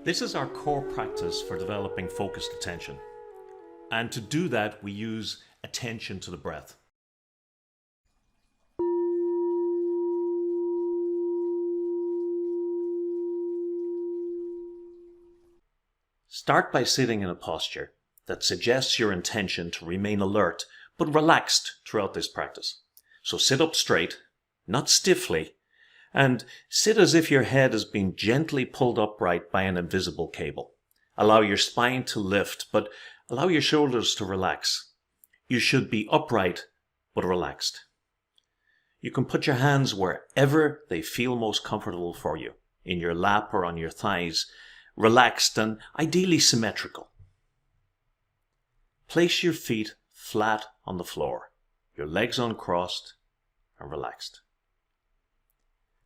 This is our core practice for developing focused attention. And to do that, we use attention to the breath. Start by sitting in a posture that suggests your intention to remain alert but relaxed throughout this practice. So sit up straight, not stiffly, and sit as if your head is being gently pulled upright by an invisible cable. Allow your spine to lift, but allow your shoulders to relax. You should be upright but relaxed. You can put your hands wherever they feel most comfortable for you, in your lap or on your thighs, relaxed and ideally symmetrical. Place your feet flat on the floor, your legs uncrossed and relaxed.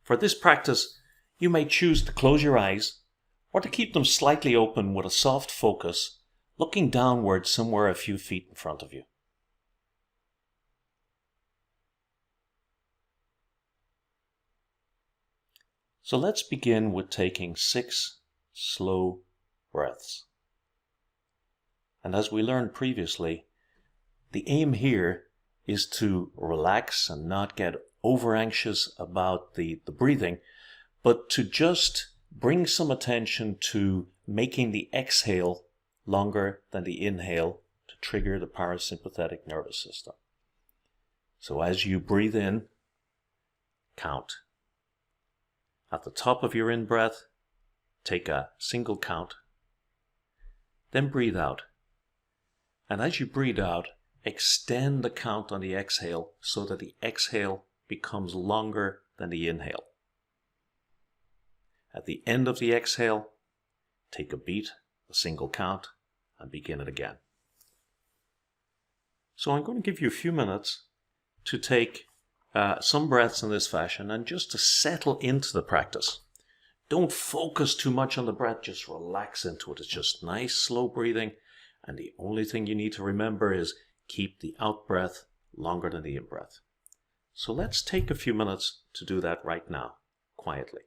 For this practice, you may choose to close your eyes or to keep them slightly open with a soft focus, looking downward somewhere a few feet in front of you. So let's begin with taking 6 slow breaths. And as we learned previously, the aim here is to relax and not get over anxious about the breathing, but to just bring some attention to making the exhale longer than the inhale to trigger the parasympathetic nervous system. So as you breathe in, count. At the top of your in-breath, take a single count. Then breathe out. And as you breathe out, extend the count on the exhale so that the exhale becomes longer than the inhale. At the end of the exhale, take a beat, a single count, and begin it again. So I'm going to give you a few minutes to take some breaths in this fashion and just to settle into the practice. Don't focus too much on the breath, just relax into it. It's just nice, slow breathing, and the only thing you need to remember is keep the out breath longer than the in breath. So let's take a few minutes to do that right now, quietly.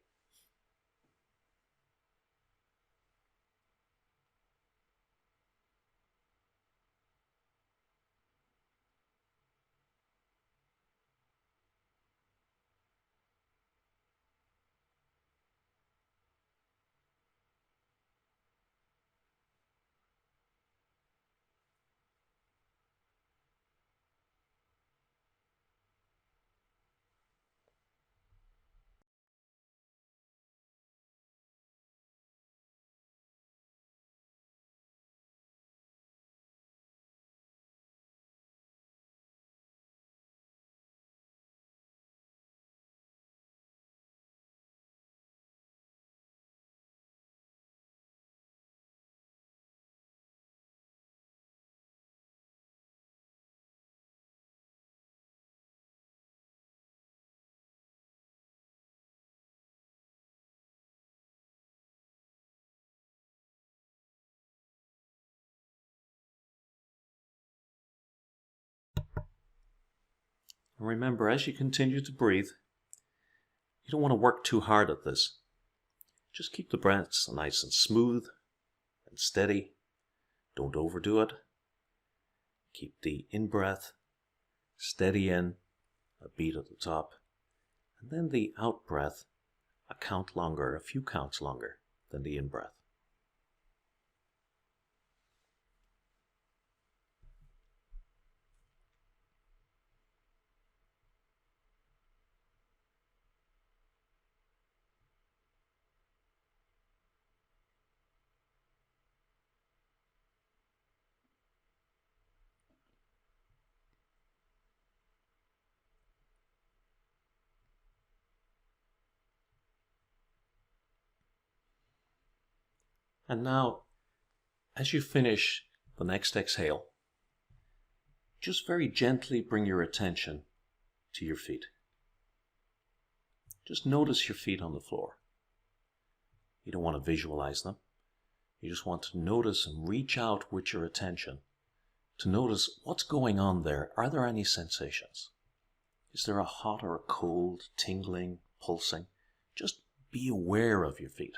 And remember, as you continue to breathe, you don't want to work too hard at this. Just keep the breaths nice and smooth and steady. Don't overdo it. Keep the in-breath steady in, a beat at the top, and then the out-breath a count longer, a few counts longer than the in-breath. And now, as you finish the next exhale, just very gently bring your attention to your feet. Just notice your feet on the floor. You don't want to visualize them. You just want to notice and reach out with your attention to notice what's going on there. Are there any sensations? Is there a hot or a cold, tingling, pulsing? Just be aware of your feet.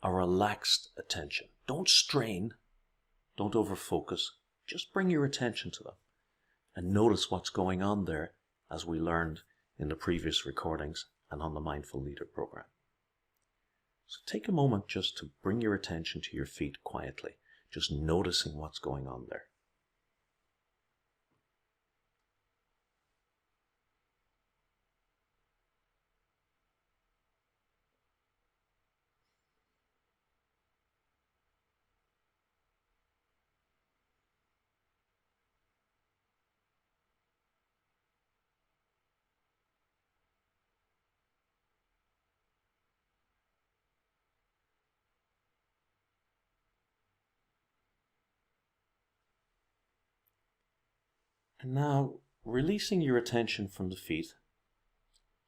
a relaxed attention. Don't strain, don't overfocus, just bring your attention to them and notice what's going on there, as we learned in the previous recordings and on the Mindful Leader program. So take a moment just to bring your attention to your feet quietly, just noticing what's going on there. And now, releasing your attention from the feet,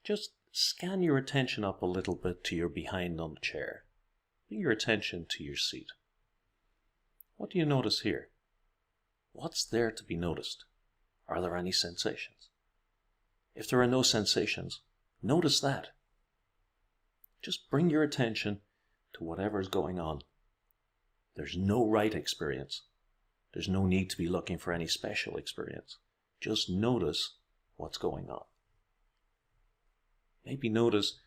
just scan your attention up a little bit to your behind on the chair. Bring your attention to your seat. What do you notice here? What's there to be noticed? Are there any sensations? If there are no sensations, notice that. Just bring your attention to whatever's going on. There's no right experience. There's no need to be looking for any special experience. Just notice what's going on. Maybe notice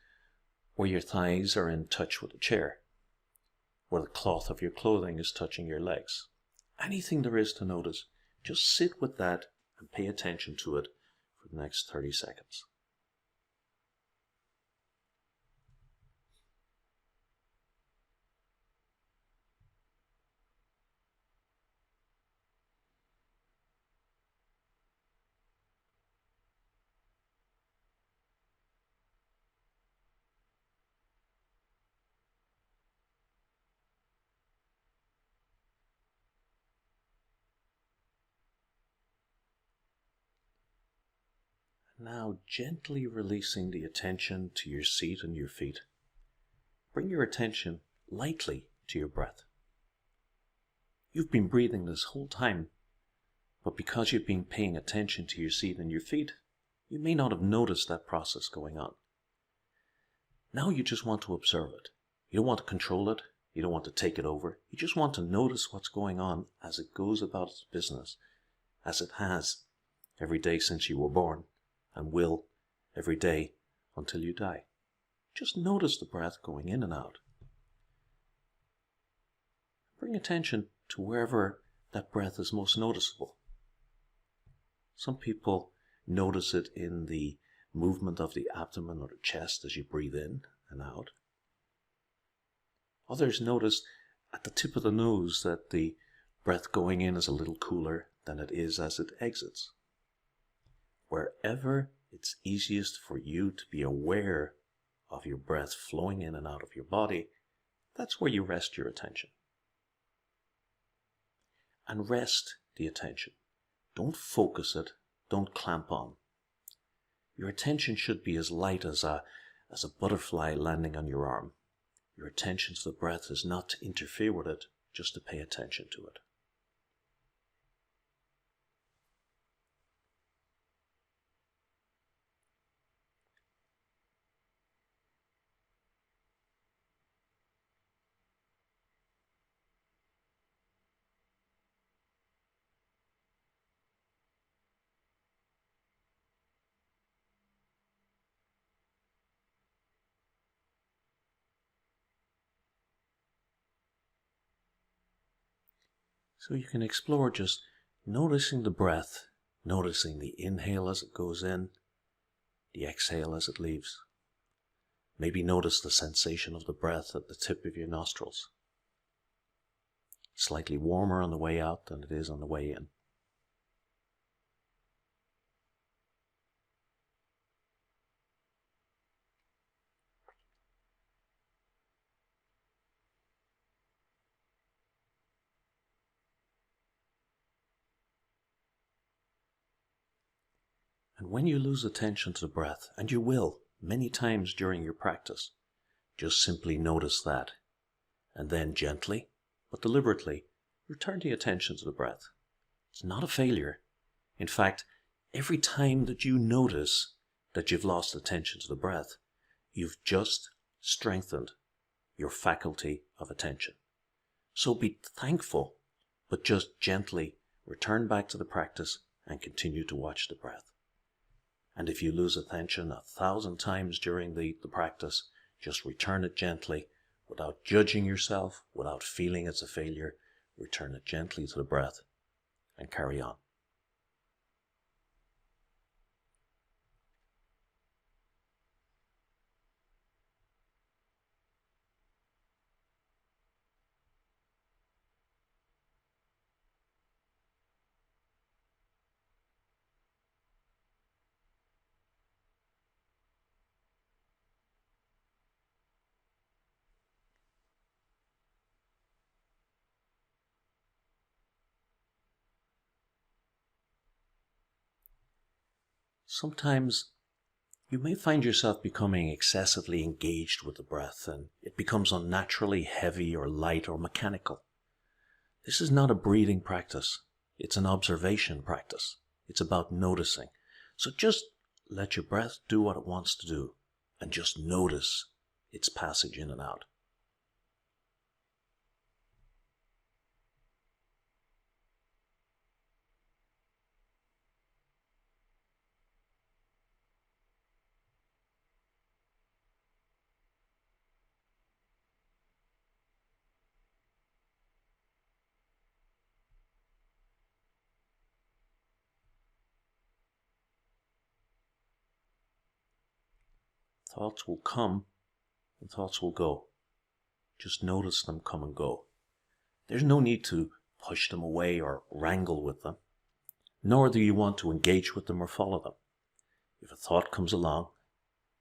where your thighs are in touch with the chair, where the cloth of your clothing is touching your legs. Anything there is to notice, just sit with that and pay attention to it for the next 30 seconds. Now gently releasing the attention to your seat and your feet. Bring your attention lightly to your breath. You've been breathing this whole time, but because you've been paying attention to your seat and your feet, you may not have noticed that process going on. Now you just want to observe it. You don't want to control it. You don't want to take it over. You just want to notice what's going on as it goes about its business, as it has every day since you were born, and will every day until you die. Just notice the breath going in and out. Bring attention to wherever that breath is most noticeable. Some people notice it in the movement of the abdomen or the chest as you breathe in and out. Others notice at the tip of the nose that the breath going in is a little cooler than it is as it exits. Wherever it's easiest for you to be aware of your breath flowing in and out of your body, that's where you rest your attention. And rest the attention. Don't focus it. Don't clamp on. Your attention should be as light as a butterfly landing on your arm. Your attention to the breath is not to interfere with it, just to pay attention to it. So you can explore just noticing the breath, noticing the inhale as it goes in, the exhale as it leaves. Maybe notice the sensation of the breath at the tip of your nostrils. Slightly warmer on the way out than it is on the way in. And when you lose attention to the breath, and you will many times during your practice, just simply notice that, and then gently, but deliberately, return the attention to the breath. It's not a failure. In fact, every time that you notice that you've lost attention to the breath, you've just strengthened your faculty of attention. So be thankful, but just gently return back to the practice and continue to watch the breath. And if you lose attention 1,000 times during the practice, just return it gently without judging yourself, without feeling it's a failure. Return it gently to the breath and carry on. Sometimes you may find yourself becoming excessively engaged with the breath, and it becomes unnaturally heavy or light or mechanical. This is not a breathing practice. It's an observation practice. It's about noticing. So just let your breath do what it wants to do, and just notice its passage in and out. Thoughts will come and thoughts will go. Just notice them come and go. There's no need to push them away or wrangle with them, nor do you want to engage with them or follow them. If a thought comes along,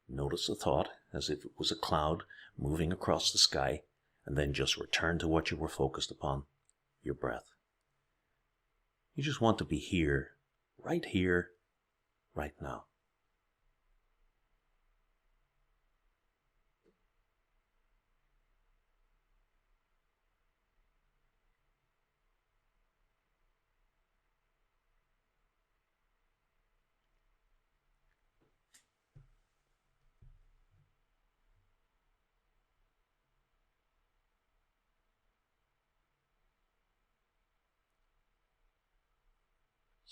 notice the thought as if it was a cloud moving across the sky, and then just return to what you were focused upon, your breath. You just want to be here, right now.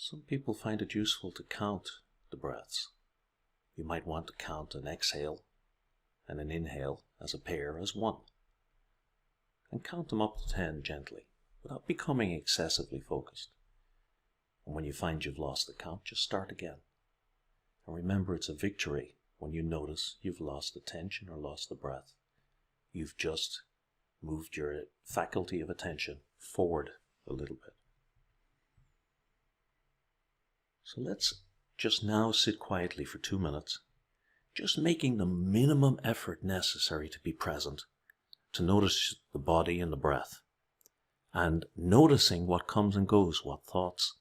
Some people find it useful to count the breaths. You might want to count an exhale and an inhale as a pair as one. And count them up to 10 gently, without becoming excessively focused. And when you find you've lost the count, just start again. And remember, it's a victory when you notice you've lost the tension or lost the breath. You've just moved your faculty of attention forward a little bit. So let's just now sit quietly for 2 minutes, just making the minimum effort necessary to be present, to notice the body and the breath, and noticing what comes and goes, what thoughts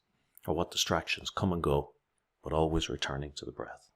or what distractions come and go, but always returning to the breath.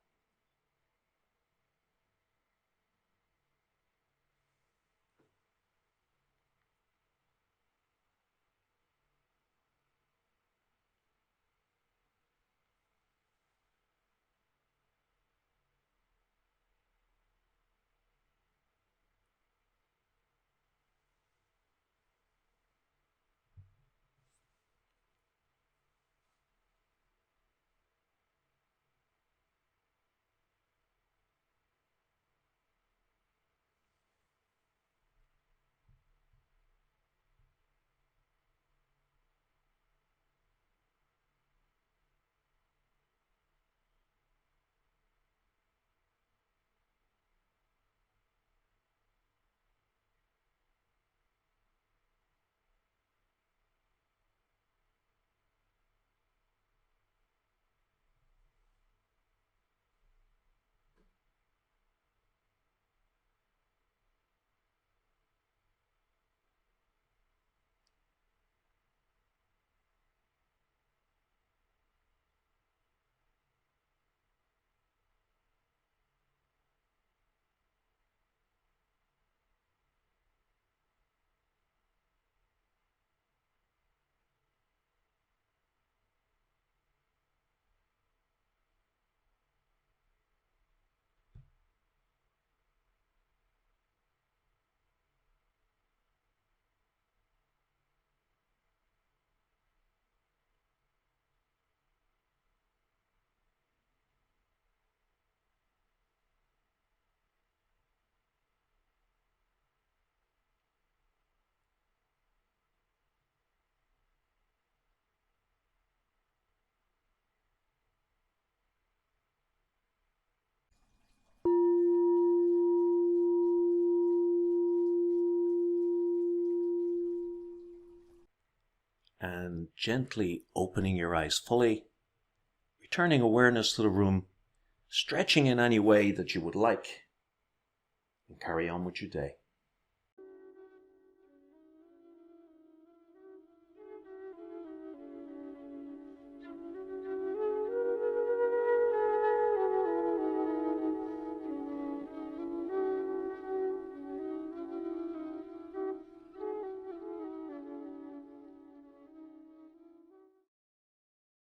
and gently opening your eyes fully, returning awareness to the room, stretching in any way that you would like, and carry on with your day.